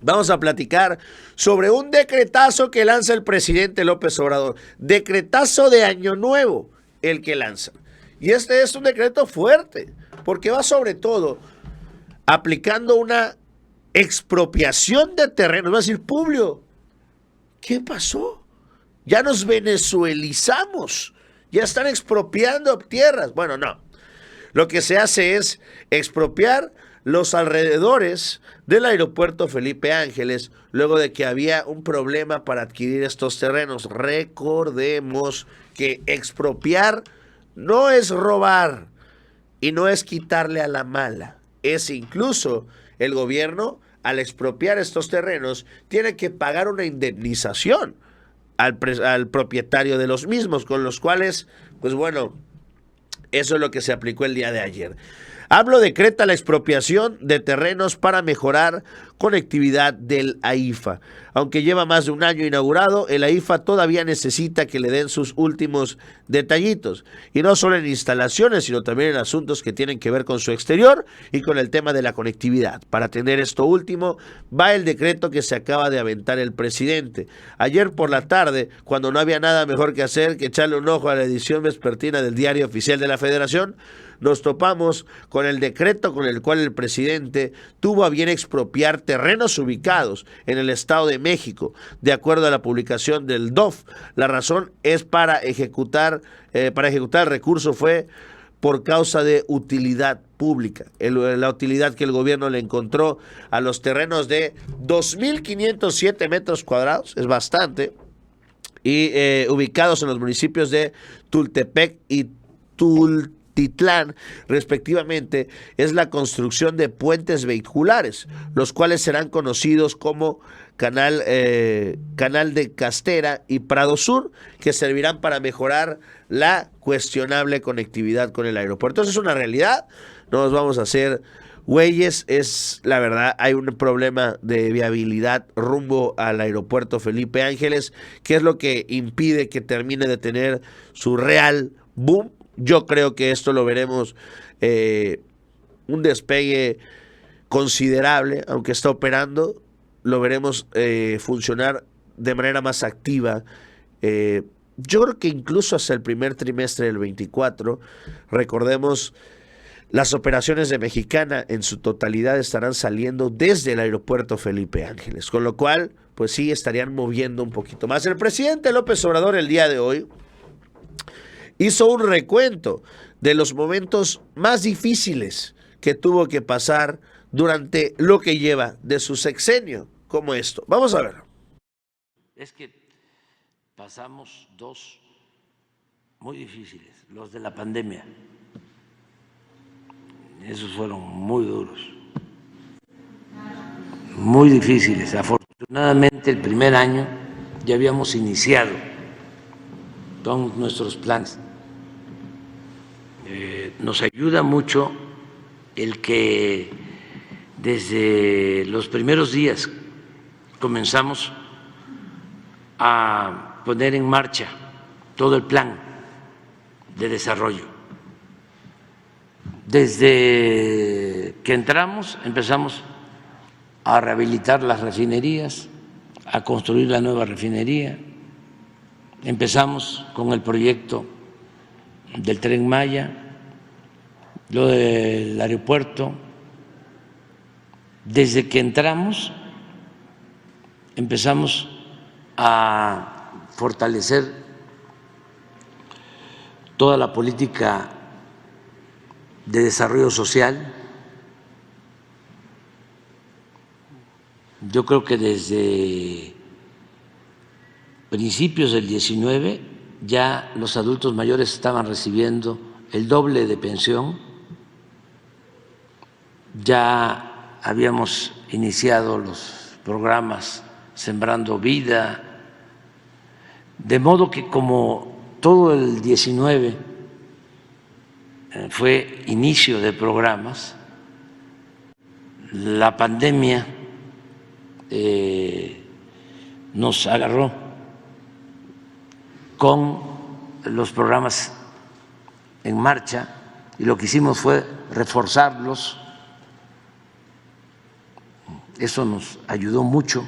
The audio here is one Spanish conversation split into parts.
Vamos a platicar sobre un decretazo que lanza el presidente López Obrador. Decretazo de Año Nuevo, el que lanza. Y este es un decreto fuerte, porque va sobre todo aplicando una expropiación de terrenos. Va a decir, Publio, ¿qué pasó? Ya nos venezuelizamos. Ya están expropiando tierras. Bueno, no. Lo que se hace es expropiar los alrededores del aeropuerto Felipe Ángeles, luego de que había un problema para adquirir estos terrenos. Recordemos que expropiar no es robar y no es quitarle a la mala. Es incluso el gobierno, al expropiar estos terrenos, tiene que pagar una indemnización al propietario de los mismos, con los cuales, pues bueno, eso es lo que se aplicó el día de ayer. AMLO decreta la expropiación de terrenos para mejorar conectividad del AIFA. Aunque lleva más de un año inaugurado, el AIFA todavía necesita que le den sus últimos detallitos. Y no solo en instalaciones, sino también en asuntos que tienen que ver con su exterior y con el tema de la conectividad. Para atender esto último, va el decreto que se acaba de aventar el presidente. Ayer por la tarde, cuando no había nada mejor que hacer que echarle un ojo a la edición vespertina del Diario Oficial de la Federación, nos topamos con el decreto con el cual el presidente tuvo a bien expropiar terrenos ubicados en el Estado de México, de acuerdo a la publicación del DOF. La razón es para ejecutar el recurso fue por causa de utilidad pública, la utilidad que el gobierno le encontró a los terrenos de 2.507 metros cuadrados, es bastante, y ubicados en los municipios de Tultepec y Tultitlán, respectivamente, es la construcción de puentes vehiculares, los cuales serán conocidos como Canal de Castera y Prado Sur, que servirán para mejorar la cuestionable conectividad con el aeropuerto. Eso es una realidad, no nos vamos a hacer güeyes, es la verdad, hay un problema de viabilidad rumbo al aeropuerto Felipe Ángeles, que es lo que impide que termine de tener su real boom. Yo creo que esto lo veremos un despegue considerable, aunque está operando, lo veremos funcionar de manera más activa. Yo creo que incluso hasta el primer trimestre del 24, recordemos, las operaciones de Mexicana en su totalidad estarán saliendo desde el aeropuerto Felipe Ángeles, con lo cual, pues sí, estarían moviendo un poquito más. El presidente López Obrador el día de hoy hizo un recuento de los momentos más difíciles que tuvo que pasar durante lo que lleva de su sexenio, como esto. Vamos a ver. Es que pasamos dos muy difíciles, los de la pandemia. Esos fueron muy duros, muy difíciles. Afortunadamente, el primer año ya habíamos iniciado con nuestros planes. Nos ayuda mucho el que desde los primeros días comenzamos a poner en marcha todo el plan de desarrollo. Desde que entramos empezamos a rehabilitar las refinerías, a construir la nueva refinería. Empezamos con el proyecto del Tren Maya, lo del aeropuerto. Desde que entramos empezamos a fortalecer toda la política de desarrollo social. Yo creo que desde principios del 19 ya los adultos mayores estaban recibiendo el doble de pensión. Ya habíamos iniciado los programas Sembrando Vida, de modo que como todo el 19 fue inicio de programas, la pandemia nos agarró con los programas en marcha y lo que hicimos fue reforzarlos Eso nos ayudó mucho,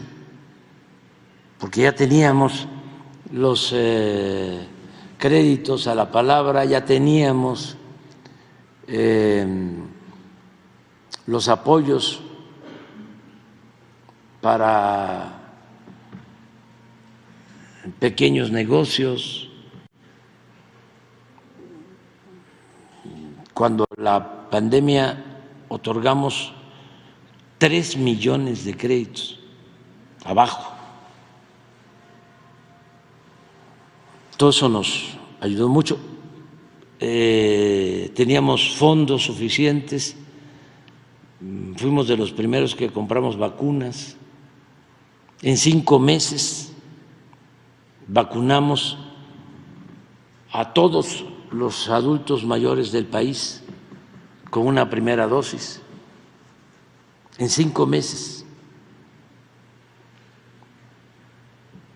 porque ya teníamos los créditos a la palabra, ya teníamos los apoyos para pequeños negocios. Cuando la pandemia otorgamos 3 millones de créditos abajo. Todo eso nos ayudó mucho. Teníamos fondos suficientes, fuimos de los primeros que compramos vacunas. En 5 meses vacunamos a todos los adultos mayores del país con una primera dosis. En 5 meses.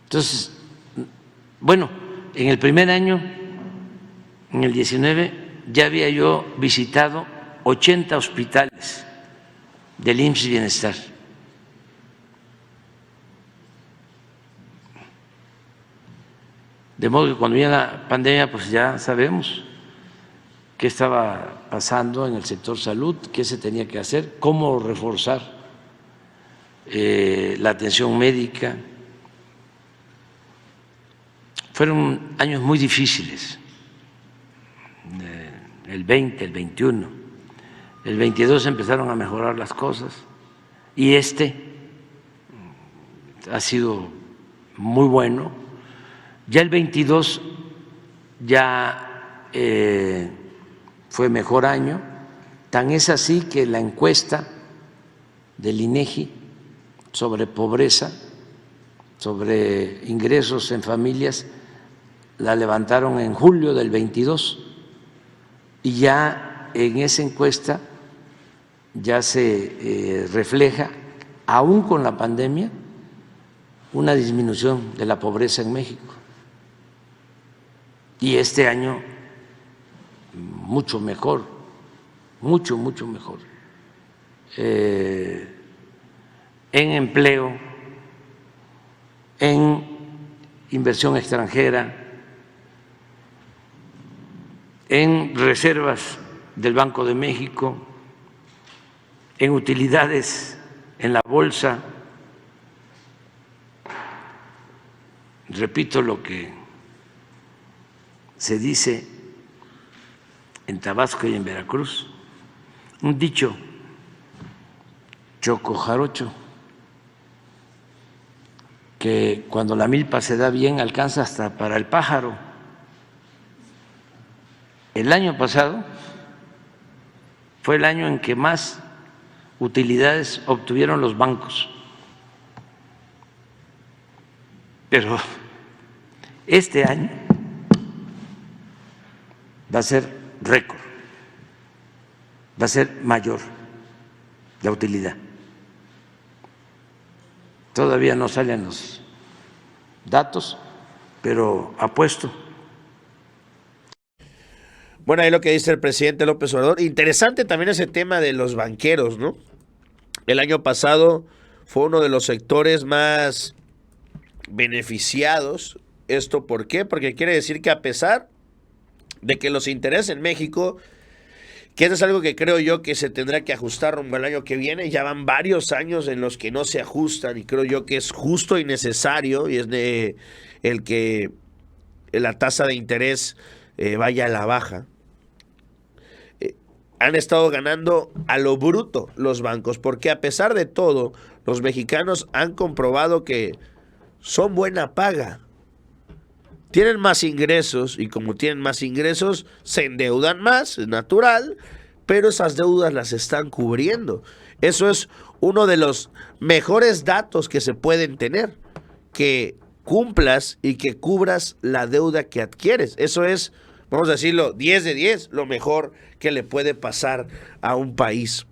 Entonces, bueno, en el primer año, en el 19, ya había yo visitado 80 hospitales del IMSS Bienestar. De modo que cuando viene la pandemia, pues ya sabemos qué estaba pasando en el sector salud, qué se tenía que hacer, cómo reforzar la atención médica. Fueron años muy difíciles, el 20, el 21, el 22 empezaron a mejorar las cosas y ha sido muy bueno. Ya el 22 ya fue mejor año, tan es así que la encuesta del INEGI sobre pobreza, sobre ingresos en familias, la levantaron en julio del 22 y ya en esa encuesta ya se refleja, aún con la pandemia, una disminución de la pobreza en México. Y este año mucho mejor, mucho mejor. En empleo, en inversión extranjera, en reservas del Banco de México, en utilidades en la bolsa. Repito lo que se dice en Tabasco y en Veracruz, un dicho chocojarocho, que cuando la milpa se da bien alcanza hasta para el pájaro. El año pasado fue el año en que más utilidades obtuvieron los bancos, pero este año va a ser récord, va a ser mayor la utilidad. Todavía no salen los datos, pero apuesto. Bueno, ahí lo que dice el presidente López Obrador. Interesante también ese tema de los banqueros, ¿no? El año pasado fue uno de los sectores más beneficiados. ¿Esto por qué? Porque quiere decir que a pesar de que los intereses en México, que eso es algo que creo yo que se tendrá que ajustar rumbo al año que viene, ya van varios años en los que no se ajustan y creo yo que es justo y necesario y es de el que la tasa de interés vaya a la baja. Han estado ganando a lo bruto los bancos, porque a pesar de todo, los mexicanos han comprobado que son buena paga. Tienen más ingresos y como tienen más ingresos, se endeudan más, es natural, pero esas deudas las están cubriendo. Eso es uno de los mejores datos que se pueden tener, que cumplas y que cubras la deuda que adquieres. Eso es, vamos a decirlo, 10 de 10, lo mejor que le puede pasar a un país.